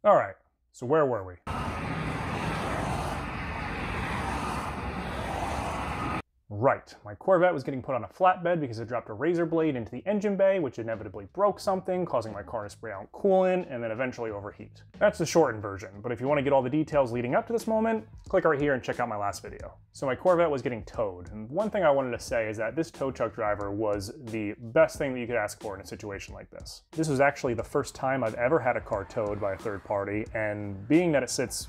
All right, so where were we? Right, my Corvette was getting put on a flatbed because it dropped a razor blade into the engine bay, which inevitably broke something, causing my car to spray out coolant and then eventually overheat. That's the shortened version, but if you want to get all the details leading up to this moment, click right here and check out my last video. So my Corvette was getting towed, and one thing I wanted to say is that this tow truck driver was the best thing that you could ask for in a situation like this. This was actually the first time I've ever had a car towed by a third party, and being that it sits,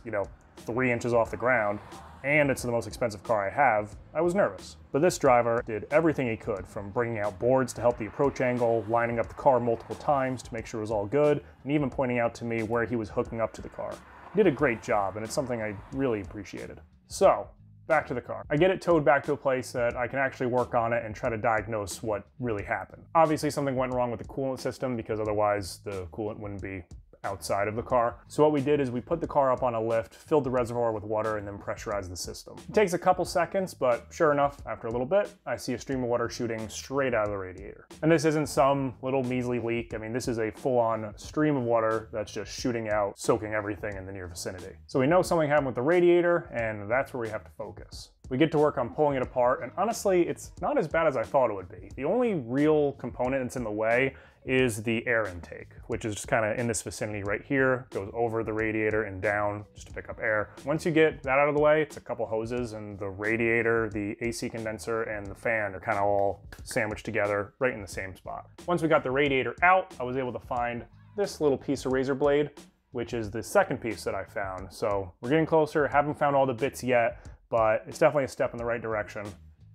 3 inches off the ground, and it's the most expensive car I have, I was nervous. But this driver did everything he could, from bringing out boards to help the approach angle, lining up the car multiple times to make sure it was all good, and even pointing out to me where he was hooking up to the car. He did a great job, and it's something I really appreciated. So, back to the car. I get it towed back to a place that I can actually work on it and try to diagnose what really happened. Obviously something went wrong with the coolant system because otherwise the coolant wouldn't be outside of the car. So what we did is we put the car up on a lift, filled the reservoir with water, and then pressurized the system. It takes a couple seconds, but sure enough, after a little bit, I see a stream of water shooting straight out of the radiator. And this isn't some little measly leak. I mean, this is a full-on stream of water that's just shooting out, soaking everything in the near vicinity. So we know something happened with the radiator, and that's where we have to focus. We get to work on pulling it apart, and honestly, it's not as bad as I thought it would be. The only real component that's in the way is the air intake, which is just kind of in this vicinity right here, goes over the radiator and down just to pick up air. Once you get that out of the way, it's a couple hoses, and the radiator, the AC condenser, and the fan are kind of all sandwiched together right in the same spot. Once we got the radiator out, I was able to find this little piece of razor blade, which is the second piece that I found. So we're getting closer, haven't found all the bits yet, but it's definitely a step in the right direction.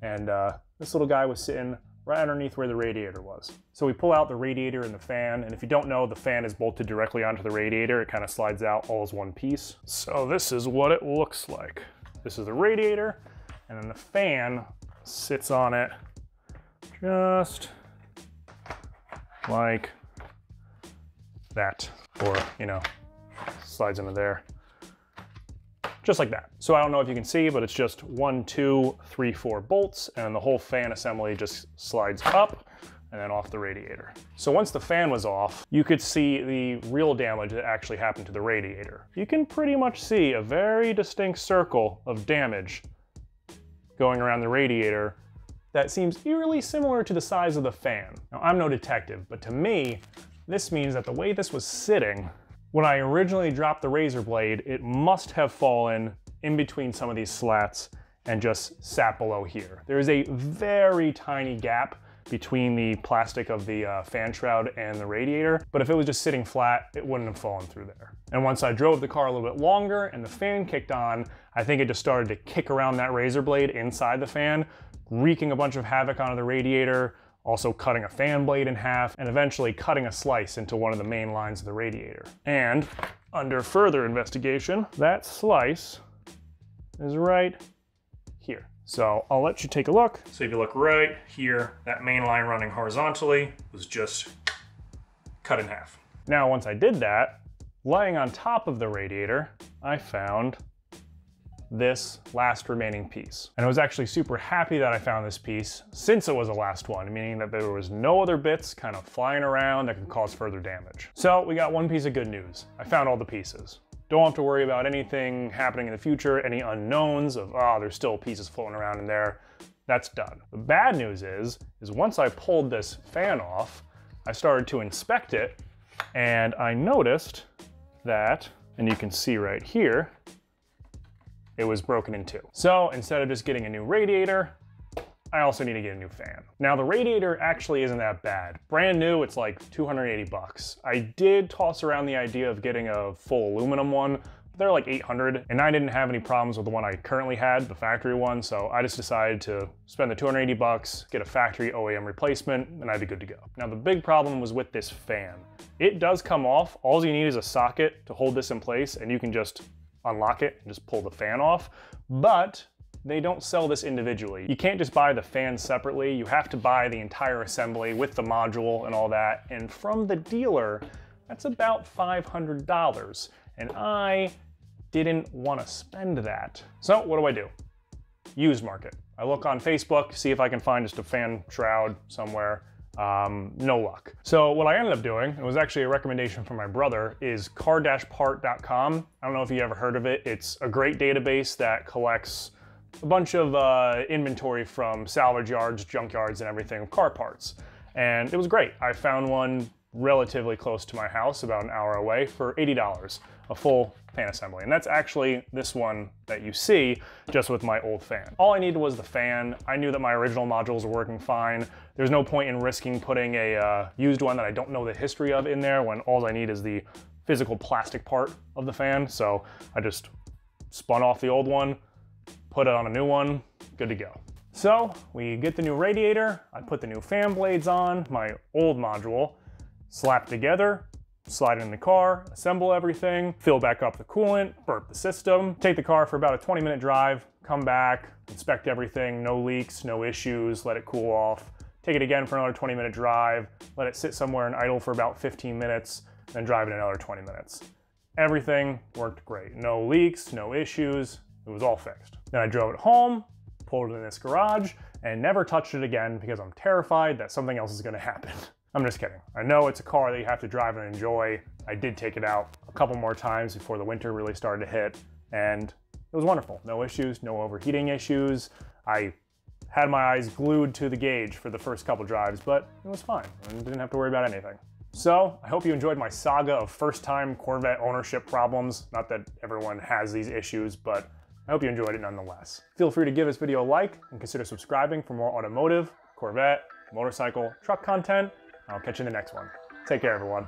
And this little guy was sitting right underneath where the radiator was. So we pull out the radiator and the fan, and if you don't know, the fan is bolted directly onto the radiator. It kind of slides out all as one piece. So this is what it looks like. This is the radiator, and then the fan sits on it just like that, or, slides into there. Just like that. So I don't know if you can see, but it's just 1, 2, 3, 4 bolts, and the whole fan assembly just slides up and then off the radiator. So once the fan was off, you could see the real damage that actually happened to the radiator. You can pretty much see a very distinct circle of damage going around the radiator that seems eerily similar to the size of the fan. Now, I'm no detective, but to me, this means that the way this was sitting, when I originally dropped the razor blade, it must have fallen in between some of these slats and just sat below here. There is a very tiny gap between the plastic of the fan shroud and the radiator, but if it was just sitting flat, it wouldn't have fallen through there. And once I drove the car a little bit longer and the fan kicked on, I think it just started to kick around that razor blade inside the fan, wreaking a bunch of havoc onto the radiator, also cutting a fan blade in half, and eventually cutting a slice into one of the main lines of the radiator. And under further investigation, that slice is right here. So I'll let you take a look. So if you look right here, that main line running horizontally was just cut in half. Now, once I did that, lying on top of the radiator, I found this last remaining piece. And I was actually super happy that I found this piece since it was the last one, meaning that there was no other bits kind of flying around that could cause further damage. So we got one piece of good news. I found all the pieces. Don't have to worry about anything happening in the future, any unknowns of, there's still pieces floating around in there. That's done. The bad news is once I pulled this fan off, I started to inspect it, and I noticed that, and you can see right here, it was broken in two. So instead of just getting a new radiator, I also need to get a new fan. Now the radiator actually isn't that bad. Brand new, it's like 280 bucks. I did toss around the idea of getting a full aluminum one, but they're like 800, and I didn't have any problems with the one I currently had, the factory one, so I just decided to spend the 280 bucks, get a factory OEM replacement, and I'd be good to go. Now the big problem was with this fan. It does come off. All you need is a socket to hold this in place, and you can just unlock it and just pull the fan off, but they don't sell this individually. You can't just buy the fan separately. You have to buy the entire assembly with the module and all that, and from the dealer, that's about $500, and I didn't want to spend that. So what do? Used market. I look on Facebook, see if I can find just a fan shroud somewhere. No luck. So what I ended up doing, it was actually a recommendation from my brother, is car-part.com. I don't know if you ever heard of it. It's a great database that collects a bunch of inventory from salvage yards, junk yards, and everything of car parts. And it was great. I found one relatively close to my house, about an hour away, for $80, a full fan assembly. And that's actually this one that you see, just with my old fan. All I needed was the fan. I knew that my original modules were working fine. There's no point in risking putting a used one that I don't know the history of in there when all I need is the physical plastic part of the fan. So I just spun off the old one, put it on a new one, good to go. So we get the new radiator, I put the new fan blades on, my old module, slap together, slide it in the car, assemble everything, fill back up the coolant, burp the system, take the car for about a 20-minute drive, come back, inspect everything, no leaks, no issues, let it cool off, take it again for another 20-minute drive, let it sit somewhere and idle for about 15 minutes, then drive it another 20 minutes. Everything worked great. No leaks, no issues, it was all fixed. Then I drove it home, pulled it in this garage, and never touched it again because I'm terrified that something else is gonna happen. I'm just kidding. I know it's a car that you have to drive and enjoy. I did take it out a couple more times before the winter really started to hit, and it was wonderful. No issues, no overheating issues. I had my eyes glued to the gauge for the first couple drives, but it was fine. I didn't have to worry about anything. So I hope you enjoyed my saga of first-time Corvette ownership problems. Not that everyone has these issues, but I hope you enjoyed it nonetheless. Feel free to give this video a like and consider subscribing for more automotive, Corvette, motorcycle, truck content. I'll catch you in the next one. Take care, everyone.